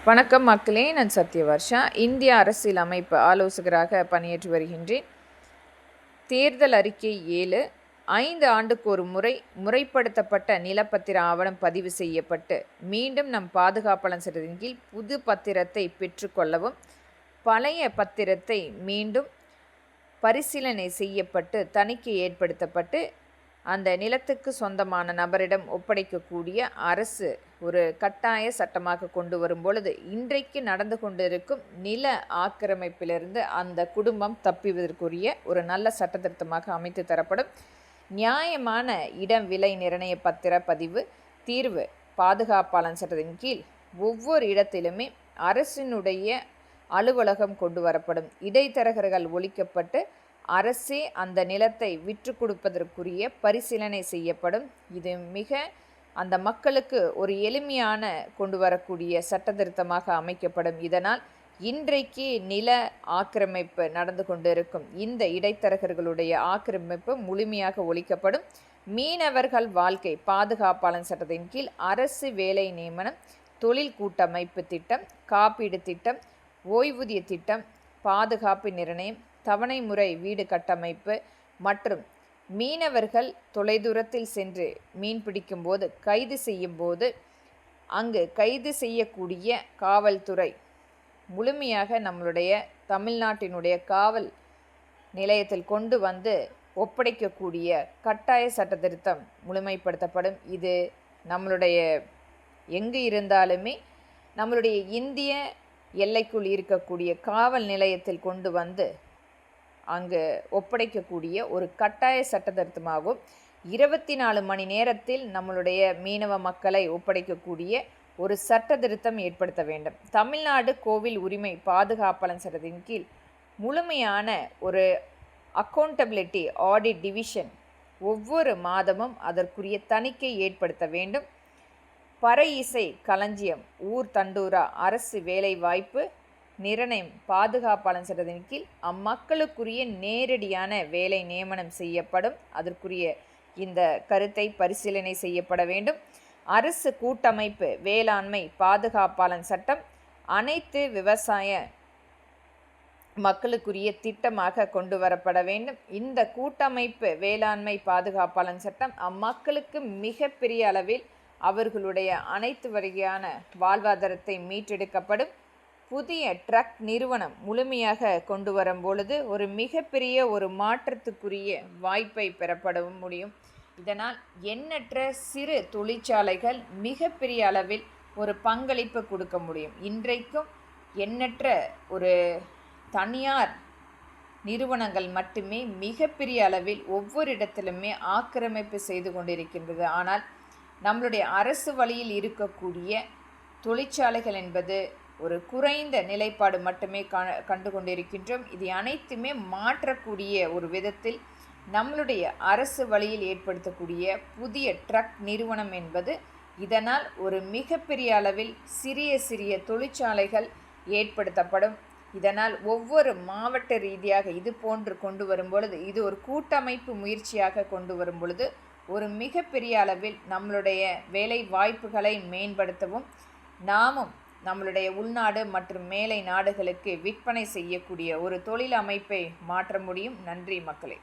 வணக்கம் மக்களே, நான் சத்யவர்ஷா. இந்திய அரசியல் அமைப்பு ஆலோசகராக பணியாற்றி வருகின்றேன். தேர்தல் அறிக்கை 7 5 ஆண்டுக்கு ஒரு முறை முறைப்படுத்தப்பட்ட நிலப்பத்திர ஆவணம் பதிவு செய்யப்பட்டு மீண்டும் நம் பாதுகாப்பாளர் சட்டத்தின் கீழ் புது பத்திரத்தை பெற்றுக்கொள்ளவும், பழைய பத்திரத்தை மீண்டும் பரிசீலனை செய்யப்பட்டு தணிக்கை ஏற்படுத்தப்பட்டு அந்த நிலத்துக்கு சொந்தமான நபரிடம் ஒப்படைக்கக்கூடிய அரசு ஒரு கட்டாய சட்டமாக கொண்டு வரும் பொழுது, இன்றைக்கு நடந்து கொண்டிருக்கும் நில ஆக்கிரமிப்பிலிருந்து அந்த குடும்பம் தப்பிவதற்குரிய ஒரு நல்ல சட்ட திருத்தமாக அமைத்து தரப்படும். நியாயமான இடம் விலை நிர்ணய பத்திர பதிவு தீர்வு பாதுகாப்பாளர் சட்டத்தின் கீழ் ஒவ்வொரு இடத்திலுமே அரசினுடைய அலுவலகம் கொண்டு வரப்படும். இடைத்தரகர்கள் ஒழிக்கப்பட்டு அரசே அந்த நிலத்தை விற்று கொடுப்பதற்குரிய பரிசீலனை செய்யப்படும். இது மிக அந்த மக்களுக்கு ஒரு எளிமையான கொண்டு வரக்கூடிய சட்ட திருத்தமாக அமைக்கப்படும். இதனால் இன்றைக்கு நில ஆக்கிரமிப்பு நடந்து கொண்டிருக்கும் இந்த இடைத்தரகர்களுடைய ஆக்கிரமிப்பு முழுமையாக ஒழிக்கப்படும். மீனவர்கள் வாழ்க்கை பாதுகாப்பாளர் சட்டத்தின் கீழ் அரசு வேலை நியமனம், தொழில் கூட்டமைப்பு திட்டம், காப்பீடு திட்டம், ஓய்வூதிய திட்டம், பாதுகாப்பு நிர்ணயம், தவணை முறை வீடு கட்டமைப்பு மற்றும் மீனவர்கள் தொலைதூரத்தில் சென்று மீன் பிடிக்கும் போது கைது செய்யும் போது அங்கு கைது செய்யக்கூடிய காவல்துறை முழுமையாக நம்மளுடைய தமிழ்நாட்டினுடைய காவல் நிலையத்தில் கொண்டு வந்து ஒப்படைக்கக்கூடிய கட்டாய சட்ட திருத்தம் முழுமைப்படுத்தப்படும். இது நம்மளுடைய எங்கு இருந்தாலுமே நம்மளுடைய இந்திய எல்லைக்குள் இருக்கக்கூடிய காவல் நிலையத்தில் கொண்டு வந்து அங்கு ஒப்படைக்கக்கூடிய ஒரு கட்டாய சட்ட திருத்தமாகும். 24 மணி நேரத்தில் நம்மளுடைய மீனவ மக்களை ஒப்படைக்கக்கூடிய ஒரு சட்ட திருத்தம் ஏற்படுத்த வேண்டும். தமிழ்நாடு கோவில் உரிமை பாதுகாப்பாளர் சட்டத்தின் கீழ் முழுமையான ஒரு அக்கௌண்டபிலிட்டி ஆடிட் டிவிஷன் ஒவ்வொரு மாதமும் அதற்குரிய தணிக்கை ஏற்படுத்த வேண்டும். பறை இசை களஞ்சியம் ஊர் தண்டூரா அரசு வேலை வாய்ப்பு நிர்ணயம் பாதுகாப்பாளர் சட்டத்தின் கீழ் அம்மக்களுக்குரிய நேரடியான வேலை நியமனம் செய்யப்படும். அதற்குரிய இந்த கருத்தை பரிசீலனை செய்யப்பட வேண்டும். அரசு கூட்டமைப்பு வேளாண்மை பாதுகாப்பாளர் சட்டம் அனைத்து விவசாய மக்களுக்குரிய திட்டமாக கொண்டு வரப்பட வேண்டும். இந்த கூட்டமைப்பு வேளாண்மை பாதுகாப்பாளர் சட்டம் அம்மக்களுக்கு மிகப்பெரிய அளவில் அவர்களுடைய அனைத்து வகையான வாழ்வாதாரத்தை மீட்டெடுக்கப்படும். புதிய ட்ரக் நிறுவனம் முழுமையாக கொண்டு வரும் பொழுது ஒரு மிகப்பெரிய ஒரு மாற்றத்துக்குரிய வாய்ப்பை பெறப்பட முடியும். இதனால் எண்ணற்ற சிறு தொழிற்சாலைகள் மிகப்பெரிய அளவில் ஒரு பங்களிப்பு கொடுக்க முடியும். இன்றைக்கும் எண்ணற்ற ஒரு தனியார் நிறுவனங்கள் மட்டுமே மிகப்பெரிய அளவில் ஒவ்வொரு இடத்திலுமே ஆக்கிரமிப்பு செய்து கொண்டிருக்கின்றது. ஆனால் நம்மளுடைய அரசு வழியில் இருக்கக்கூடிய தொழிற்சாலைகள் என்பது ஒரு குறைந்த நிலைப்பாடு மட்டுமே கண்டு கொண்டிருக்கின்றோம். இது அனைத்துமே மாற்றக்கூடிய ஒரு விதத்தில் நம்மளுடைய அரசு வழியில் ஏற்படுத்தக்கூடிய புதிய ட்ரக் நிறுவனம் என்பது இதனால் ஒரு மிகப்பெரிய அளவில் சிறிய சிறிய தொழிற்சாலைகள் ஏற்படுத்தப்படும். இதனால் ஒவ்வொரு மாவட்ட ரீதியாக இது போன்று கொண்டு வரும் பொழுது, இது ஒரு கூட்டமைப்பு முயற்சியாக கொண்டு வரும் பொழுது ஒரு மிகப்பெரிய அளவில் நம்மளுடைய வேலை வாய்ப்புகளை மேம்படுத்தவும், நாமும் நம்மளுடைய உள்நாடு மற்றும் மேலை நாடுகளுக்கு விற்பனை செய்யக்கூடிய ஒரு தொழில் அமைப்பை மாற்ற முடியும். நன்றி மக்களே.